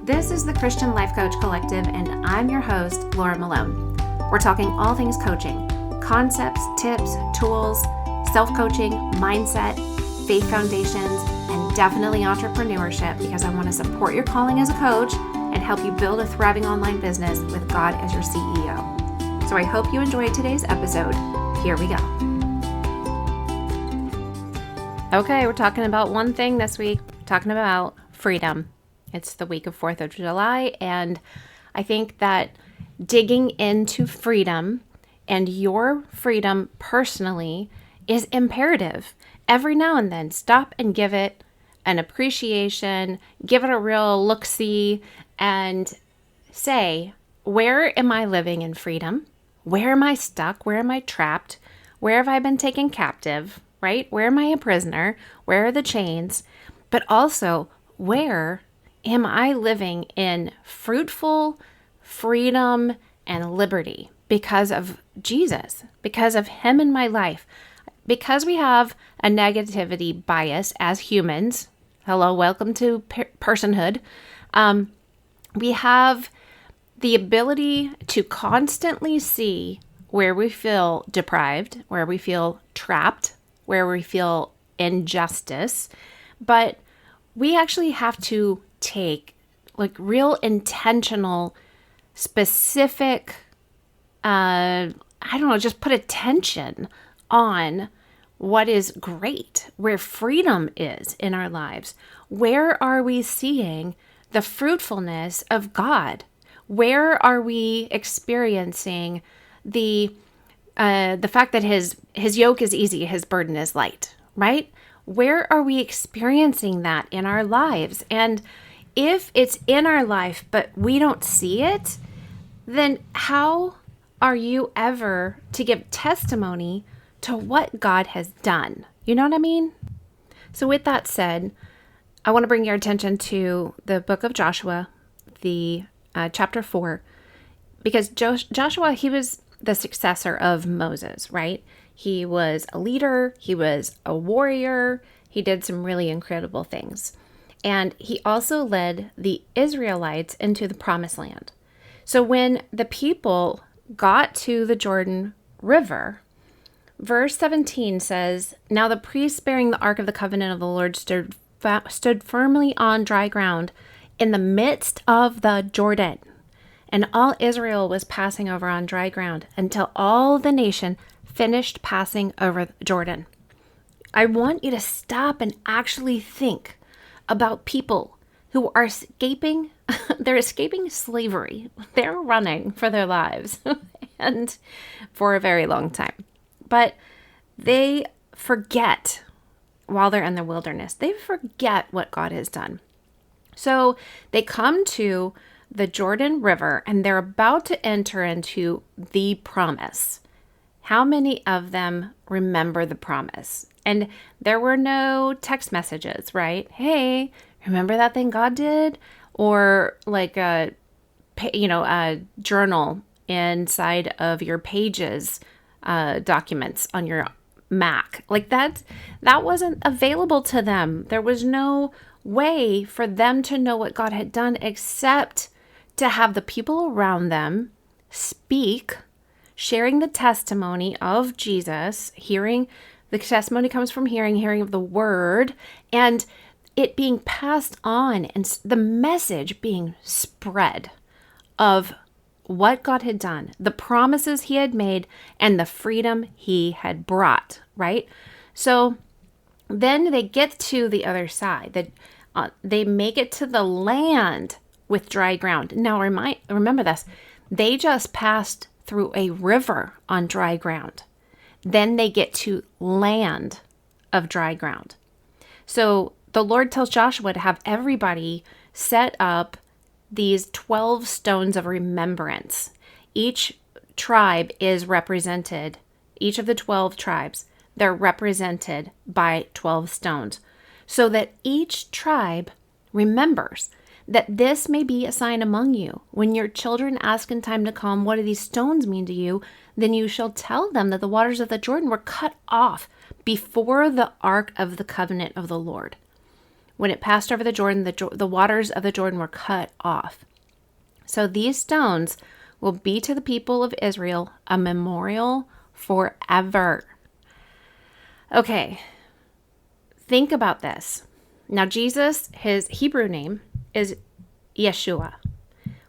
This is the Christian Life Coach Collective, and I'm your host, Laura Malone. We're talking all things coaching, concepts, tips, tools, self-coaching, mindset, faith foundations, and definitely entrepreneurship, because I want to support your calling as a coach and help you build a thriving online business with God as your CEO. So I hope you enjoyed today's episode. Here we go. Okay, we're talking about one thing this week, talking about freedom. It's the week of 4th of July, and I think that digging into freedom and your freedom personally is imperative. Every now and then, stop and give it an appreciation, give it a real look-see, and say, where am I living in freedom? Where am I stuck? Where am I trapped? Where have I been taken captive, right? Where am I a prisoner? Where are the chains? But also, where am I living in fruitful freedom and liberty because of Jesus, because of Him in my life? Because we have a negativity bias as humans, hello, welcome to personhood, we have the ability to constantly see where we feel deprived, where we feel trapped, where we feel injustice, but we actually have to take like real intentional, specific, just put attention on what is great, where freedom is in our lives. Where are we seeing the fruitfulness of God? Where are we experiencing the fact that his yoke is easy, his burden is light, right? Where are we experiencing that in our lives? And if it's in our life, but we don't see it, then how are you ever to give testimony to what God has done? You know what I mean? So with that said, I want to bring your attention to the book of Joshua, the chapter 4, because Joshua, he was the successor of Moses, right? He was a leader. He was a warrior. He did some really incredible things. And he also led the Israelites into the promised land. So when the people got to the Jordan River, verse 17 says, "Now the priests bearing the ark of the covenant of the Lord stood firmly on dry ground in the midst of the Jordan. And all Israel was passing over on dry ground until all the nation finished passing over Jordan." I want you to stop and actually think about people who are escaping. They're escaping slavery. They're running for their lives and for a very long time. But they forget while they're in the wilderness. They forget what God has done. So they come to the Jordan River and they're about to enter into the promise. How many of them remember the promise? And there were no text messages, right? Hey, remember that thing God did? Or like a journal inside of your Pages documents on your Mac. Like that wasn't available to them. There was no way for them to know what God had done except to have the people around them speak, sharing the testimony of Jesus, hearing. The testimony comes from hearing of the word, and it being passed on, and the message being spread of what God had done, the promises He had made, and the freedom He had brought, right? So then they get to the other side. They make it to the land with dry ground. Now remember this. They just passed through a river on dry ground. Then they get to land of dry ground. So the Lord tells Joshua to have everybody set up these 12 stones of remembrance. Each tribe is represented, each of the 12 tribes, they're represented by 12 stones, so that each tribe remembers that this may be a sign among you. When your children ask in time to come, what do these stones mean to you? Then you shall tell them that the waters of the Jordan were cut off before the ark of the covenant of the Lord. When it passed over the Jordan, the waters of the Jordan were cut off. So these stones will be to the people of Israel a memorial forever. Okay, think about this. Now, Jesus, his Hebrew name is Yeshua,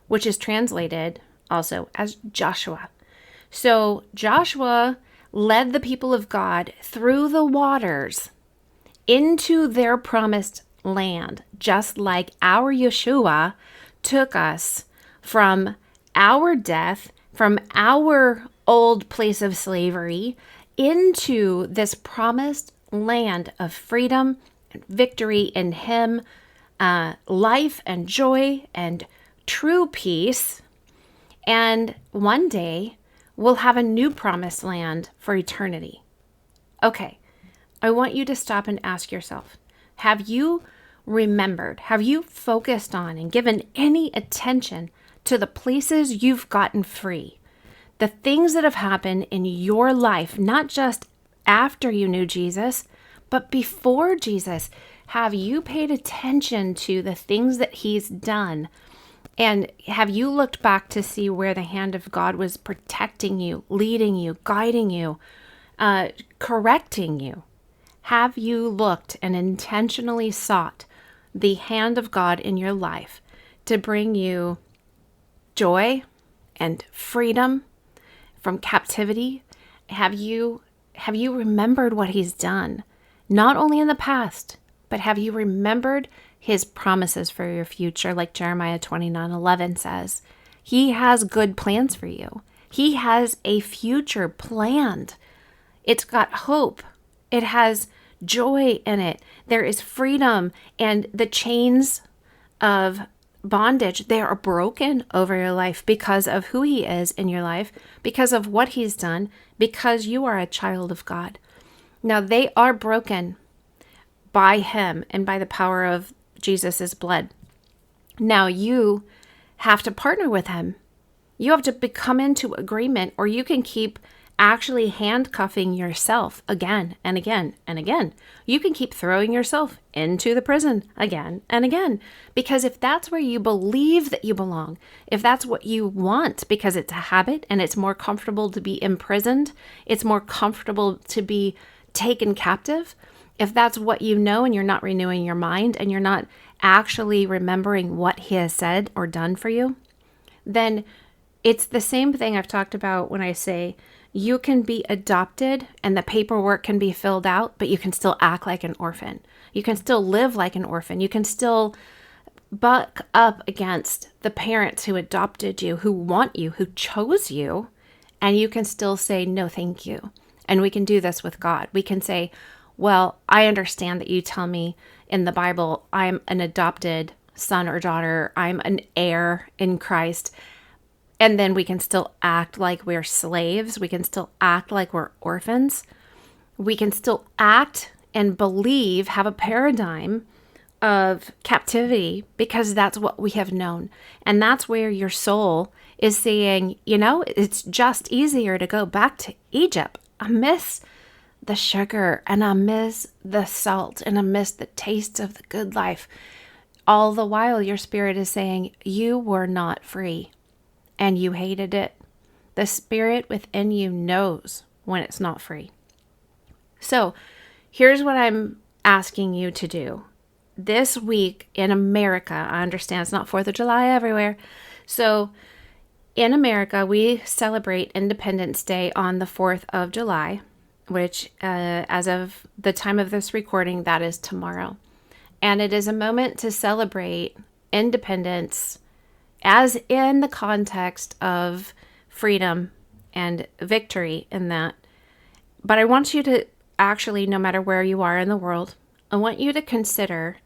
which is translated also as Joshua. So Joshua led the people of God through the waters into their promised land, just like our Yeshua took us from our death, from our old place of slavery, into this promised land of freedom and victory in Him, life and joy and true peace. And one day we'll have a new promised land for eternity. Okay, I want you to stop and ask yourself, have you remembered, have you focused on and given any attention to the places you've gotten free? The things that have happened in your life, not just after you knew Jesus, but before Jesus. Have you paid attention to the things that He's done? And have you looked back to see where the hand of God was protecting you, leading you, guiding you, correcting you? Have you looked and intentionally sought the hand of God in your life to bring you joy and freedom from captivity? Have you remembered what He's done, not only in the past, but have you remembered His promises for your future? Like Jeremiah 29:11 says, He has good plans for you. He has a future planned. It's got hope. It has joy in it. There is freedom, and the chains of bondage, they are broken over your life because of who He is in your life, because of what He's done, because you are a child of God. Now, they are broken by Him and by the power of Jesus's blood. Now, you have to partner with Him. You have to come into agreement, or you can keep actually handcuffing yourself again and again and again. You can keep throwing yourself into the prison again and again, because if that's where you believe that you belong, if that's what you want because it's a habit and it's more comfortable to be imprisoned, it's more comfortable to be taken captive, if that's what you know and you're not renewing your mind and you're not actually remembering what He has said or done for you, then it's the same thing I've talked about when I say you can be adopted and the paperwork can be filled out, but you can still act like an orphan. You can still live like an orphan. You can still buck up against the parents who adopted you, who want you, who chose you, and you can still say, no, thank you. And we can do this with God. We can say, well, I understand that you tell me in the Bible I'm an adopted son or daughter. I'm an heir in Christ. And then we can still act like we're slaves. We can still act like we're orphans. We can still act and believe, have a paradigm of captivity, because that's what we have known. And that's where your soul is saying, it's just easier to go back to Egypt. I miss the sugar and I miss the salt and I miss the taste of the good life. All the while your spirit is saying you were not free and you hated it. The spirit within you knows when it's not free. So here's what I'm asking you to do. This week in America, I understand it's not 4th of July everywhere. So in America, we celebrate Independence Day on the 4th of July, which as of the time of this recording, that is tomorrow. And it is a moment to celebrate independence as in the context of freedom and victory in that. But I want you to actually, no matter where you are in the world, I want you to consider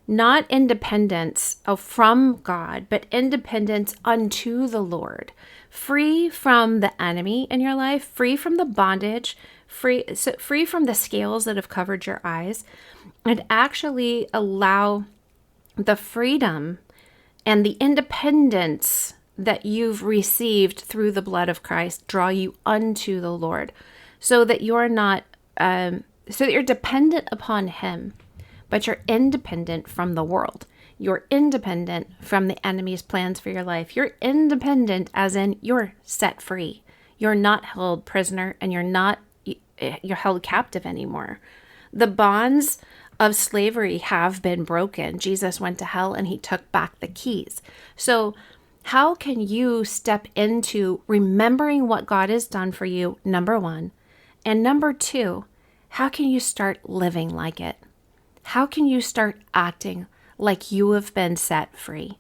not independence from God, but independence unto the Lord, free from the enemy in your life, free from the bondage, free from the scales that have covered your eyes, and actually allow the freedom and the independence that you've received through the blood of Christ draw you unto the Lord, so that you're not, so that you're dependent upon Him, but you're independent from the world. You're independent from the enemy's plans for your life. You're independent as in you're set free. You're not held prisoner, and you're held captive anymore. The bonds of slavery have been broken. Jesus went to hell and he took back the keys. So how can you step into remembering what God has done for you, number one? And number two, how can you start living like it? How can you start acting like you have been set free?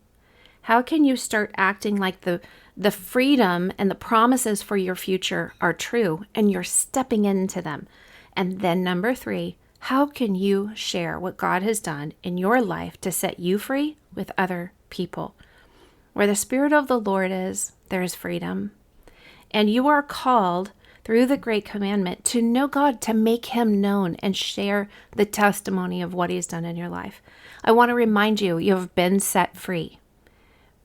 How can you start acting like the freedom and the promises for your future are true and you're stepping into them? And then number three, how can you share what God has done in your life to set you free with other people? Where the Spirit of the Lord is, there is freedom. And you are called through the great commandment to know God, to make him known and share the testimony of what he's done in your life. I want to remind you, you have been set free.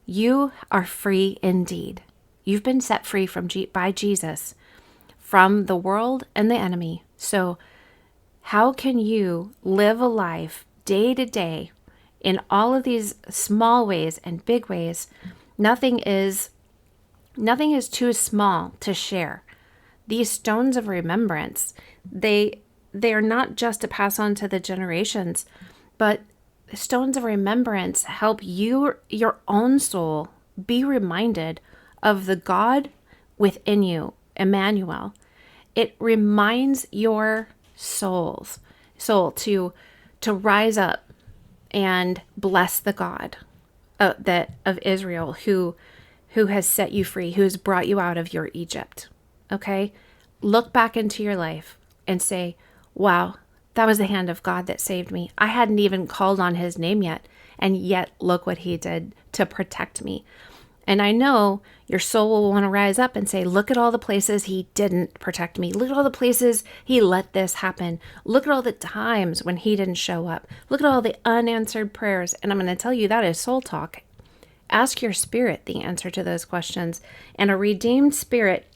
You are free indeed. You've been set free by Jesus from the world and the enemy. So how can you live a life day to day in all of these small ways and big ways? Nothing is too small to share. These stones of remembrance, they are not just to pass on to the generations, but stones of remembrance help your own soul be reminded of the God within you, Emmanuel. It reminds your soul to rise up and bless the God of Israel who has set you free, who has brought you out of your Egypt. Okay? Look back into your life and say, wow, that was the hand of God that saved me. I hadn't even called on his name yet, and yet look what he did to protect me. And I know your soul will want to rise up and say, look at all the places he didn't protect me. Look at all the places he let this happen. Look at all the times when he didn't show up. Look at all the unanswered prayers. And I'm going to tell you, that is soul talk. Ask your spirit the answer to those questions. And a redeemed spirit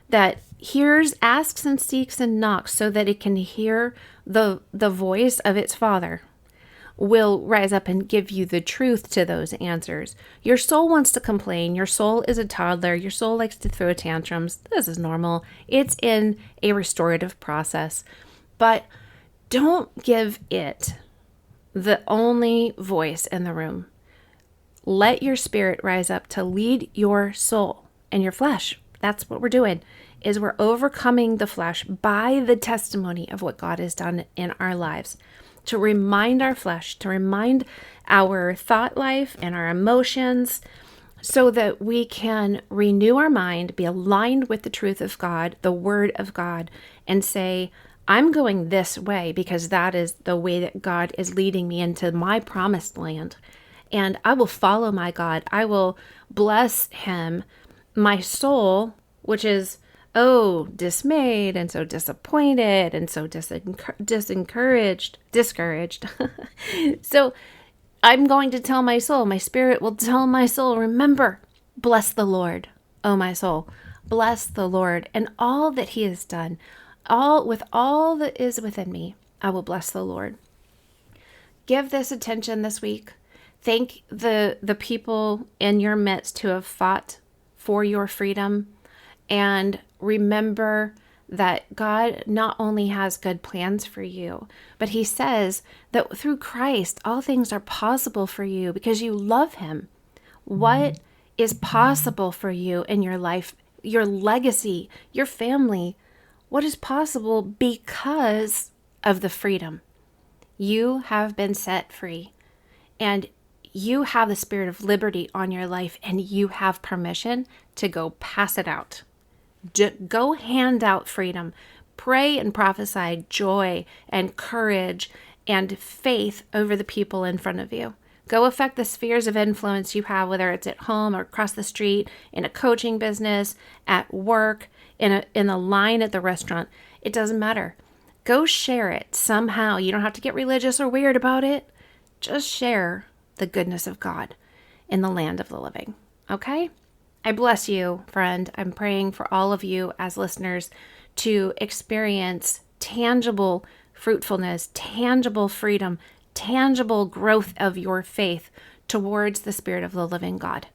that hears, asks and seeks and knocks so that it can hear the voice of its Father will rise up and give you the truth to those answers. Your soul wants to complain. Your soul is a toddler. Your soul likes to throw tantrums. This is normal. It's in a restorative process. But don't give it the only voice in the room. Let your spirit rise up to lead your soul and your flesh. That's what we're doing, is we're overcoming the flesh by the testimony of what God has done in our lives. To remind our flesh, to remind our thought life and our emotions, so that we can renew our mind, be aligned with the truth of God, the Word of God, and say, I'm going this way because that is the way that God is leading me into my promised land. And I will follow my God. I will bless him. My soul, which is dismayed and so disappointed and so discouraged. So I'm going to tell my soul, my spirit will tell my soul, remember, bless the Lord, oh my soul, bless the Lord and all that he has done, all that is within me, I will bless the Lord. Give this attention this week. Thank the people in your midst who have fought for your freedom, and remember that God not only has good plans for you, but he says that through Christ, all things are possible for you because you love him. What is possible for you in your life, your legacy, your family? What is possible because of the freedom? You have been set free, and you have the spirit of liberty on your life, and you have permission to go pass it out. Go hand out freedom. Pray and prophesy joy and courage and faith over the people in front of you. Go affect the spheres of influence you have, whether it's at home or across the street, in a coaching business, at work, in a line at the restaurant. It doesn't matter. Go share it somehow. You don't have to get religious or weird about it. Just share the goodness of God in the land of the living. Okay? I bless you, friend. I'm praying for all of you as listeners to experience tangible fruitfulness, tangible freedom, tangible growth of your faith towards the Spirit of the living God.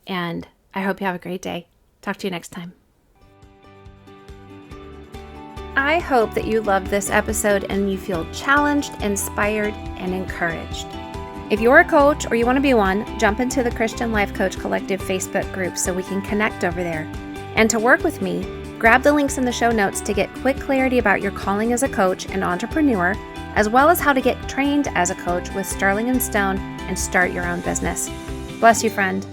And I hope you have a great day. Talk to you next time. I hope that you loved this episode and you feel challenged, inspired, and encouraged. If you're a coach or you want to be one, jump into the Christian Life Coach Collective Facebook group so we can connect over there. And to work with me, grab the links in the show notes to get quick clarity about your calling as a coach and entrepreneur, as well as how to get trained as a coach with Starling & Stone and start your own business. Bless you, friend.